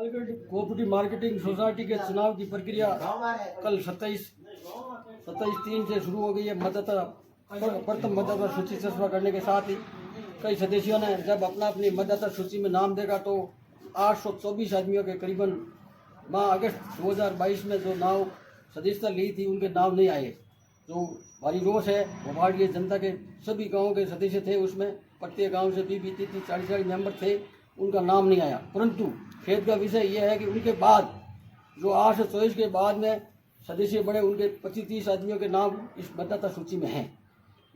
Gopalgarh cooperative marketing society के चुनाव की प्रक्रिया कल 27/3 से शुरू हो गई है। प्रथम मतदाता सूची चस्पा करने के साथ ही कई सदस्यों ने जब अपनी मतदाता सूची में नाम देगा तो 824 आदमियों के करीबन माह अगस्त 2022 में जो नाम सदस्यता ली थी उनके नाम नहीं आए। जो भारी रोष है भोपाल की जनता के सभी गाँव के सदस्य थे, उसमें प्रत्येक गाँव से 20-40 मेंबर थे, उनका नाम नहीं आया। परंतु खेद का विषय यह है कि उनके बाद जो 824 के बाद में सदस्य बने उनके 25-30 आदमियों के नाम इस मतदाता सूची में हैं।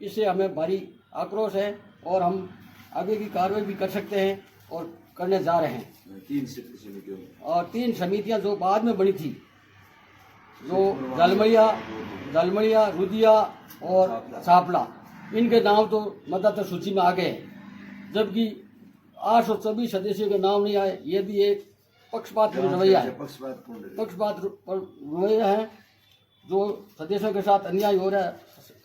इससे हमें भारी आक्रोश है और हम आगे की कार्रवाई भी कर सकते हैं और करने जा रहे हैं। 3 समितियों में और 3 समितियां जो बाद में बनी थी, जो दलमड़िया, रुदिया और छापला, इनके नाम तो मतदाता सूची में आ गए, जबकि 824 सदस्यों के नाम नहीं आए। ये भी एक पक्षपातपूर्ण रवैया है, पक्षपात रवैया है जो सदस्यों के साथ अन्याय हो रहा है।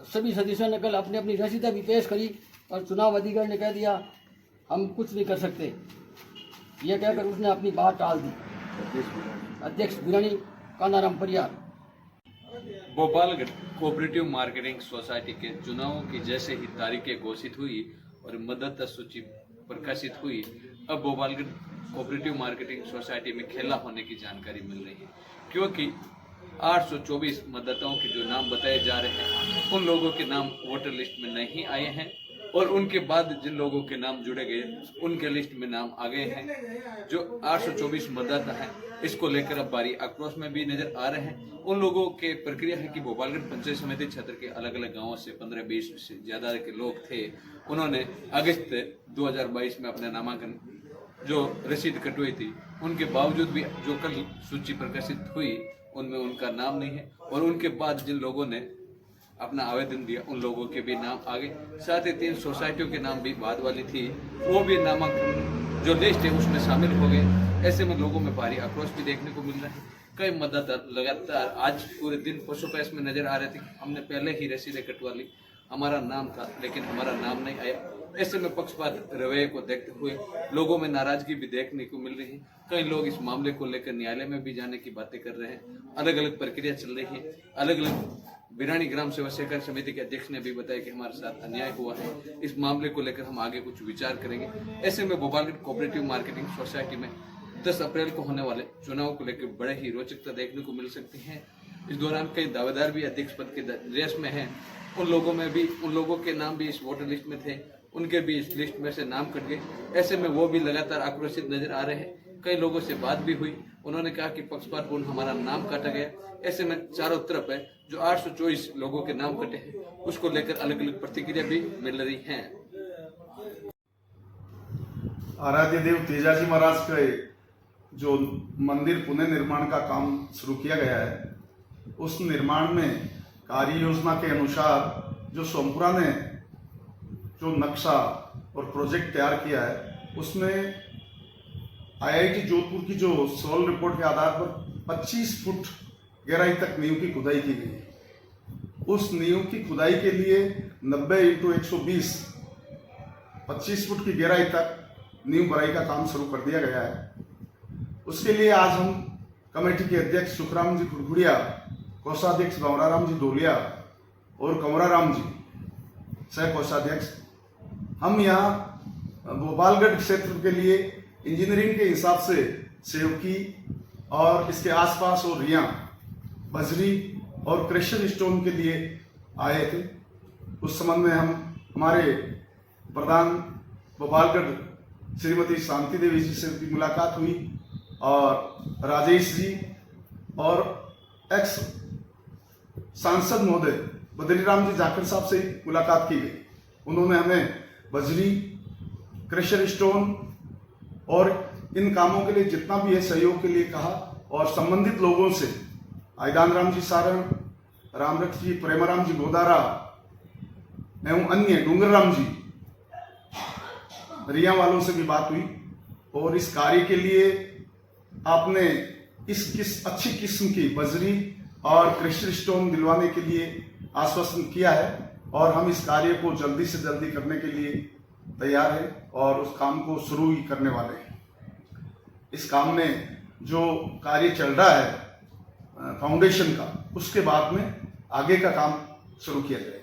सभी सदस्यों ने कल अपनी अपनी रसीदें भी पेश करी और चुनाव अधिकारी ने कह दिया हम कुछ नहीं कर सकते, ये कहकर उसने अपनी बात टाल दी। अध्यक्ष बिरानी Kanaram Pariyar. Bhopalgarh cooperative marketing society के चुनावों की जैसे ही तारीखें घोषित हुई और मतदाता सूची प्रकाशित हुई, अब भोपालगढ़ कोऑपरेटिव मार्केटिंग सोसाइटी में खेला होने की जानकारी मिल रही है, क्योंकि 824 मतदाताओं के जो नाम बताए जा रहे हैं उन लोगों के नाम वोटर लिस्ट में नहीं आए हैं और उनके बाद जिन लोगों के नाम जुड़े गए उनके लिस्ट में नाम आ गए हैं। जो 824 मतदाता हैं, इसको लेकर अब भारी आक्रोश में भी नजर आ रहे हैं। उन लोगों के प्रक्रिया है कि भोपालगढ़ पंचायत समिति क्षेत्र के अलग अलग गांवों से 15-20 से ज्यादा के लोग थे, उन्होंने अगस्त 2022 में अपना नामांकन जो रसीद कटवाई थी, उनके बावजूद भी जो कल सूची प्रकाशित हुई उनमें उनका नाम नहीं है। और उनके बाद जिन लोगों ने अपना आवेदन दिया उन लोगों के भी नाम आ गए। साथ ही 3 सोसाइटियों के नाम भी बाद वाली थी, वो भी नामांकन जो लिस्ट है उसमें शामिल हो गए। ऐसे में लोगों में भारी आक्रोश भी देखने को मिल रहा है। कई मतदाता लगातार आज पूरे दिन पशु पैस में नजर आ रहे थे कि हमने पहले ही रसीदें कटवा ली, हमारा नाम था लेकिन हमारा नाम नहीं आया। ऐसे में पक्षपात रवैये को देखते हुए लोगों में नाराजगी भी देखने को मिल रही है। कई लोग इस मामले को लेकर न्यायालय में भी जाने की बातें कर रहे हैं। अलग अलग प्रक्रिया चल रही है। अलग अलग बिरानी ग्राम सेवा सहकारी समिति के अध्यक्ष ने भी बताया कि हमारे साथ अन्याय हुआ है, इस मामले को लेकर हम आगे कुछ विचार करेंगे। ऐसे में भोपालगढ़ कोऑपरेटिव मार्केटिंग सोसाइटी में 10 अप्रैल को होने वाले चुनाव को लेकर बड़े ही रोचकता देखने को मिल सकती है। इस दौरान कई दावेदार भी अध्यक्ष पद के रेस में हैं। उन लोगों के नाम भी इस वोटर लिस्ट में थे, उनके भी इस लिस्ट में से नाम कट गए। ऐसे में वो भी लगातार आक्रोशित नजर आ रहे हैं। कई लोगों से बात भी हुई, उन्होंने कहा कि पक्षपातपूर्ण हमारा नाम काटा गया। ऐसे में चारों तरफ है जो 824 लोगों के नाम कटे हैं उसको लेकर अलग अलग प्रतिक्रिया भी मिल रही है। आराध्य देव तेजाजी महाराज के जो मंदिर पुनर्निर्माण का काम शुरू किया गया है, उस निर्माण में कार्य योजना के अनुसार जो सोमपुरा ने जो नक्शा और प्रोजेक्ट तैयार किया है, उसमें आईआईटी जोधपुर की जो सॉइल रिपोर्ट के आधार पर 25 फुट गहराई तक नींव की खुदाई की गई। उस नींव की खुदाई के लिए 90 × 120 25 फुट की गहराई तक नींव भराई का काम शुरू कर दिया गया है। उसके लिए आज हम कमेटी के अध्यक्ष सुखराम जी खुरखुड़िया, कोषाध्यक्ष गौराराम जी दोलिया और कमराराम जी सह कोषाध्यक्ष, हम यहाँ भोपालगढ़ क्षेत्र के लिए इंजीनियरिंग के हिसाब से सेवकी और इसके आसपास और रिया, बजरी और क्रेशर स्टोन के लिए आए थे। उस संबंध में हम हमारे प्रधान भोपालगढ़ श्रीमती शांति देवी जी से भी मुलाकात हुई और राजेश जी और एक्स सांसद महोदय बद्रीराम जी जाखड़ साहब से मुलाकात की गई। उन्होंने हमें बजरी, क्रेशर स्टोन और इन कामों के लिए जितना भी है सहयोग के लिए कहा और संबंधित लोगों से आयदान राम जी सारण, रामरथ जी, प्रेमाराम जी गोदारा एवं अन्य डूंगर राम जी रिया वालों से भी बात हुई और इस कार्य के लिए आपने इस अच्छी किस्म की बजरी और क्रेशर स्टोन दिलवाने के लिए आश्वासन किया है और हम इस कार्य को जल्दी से जल्दी करने के लिए तैयार है और उस काम को शुरू ही करने वाले हैं। इस काम में जो कार्य चल रहा है फाउंडेशन का, उसके बाद में आगे का काम शुरू किया जाएगा।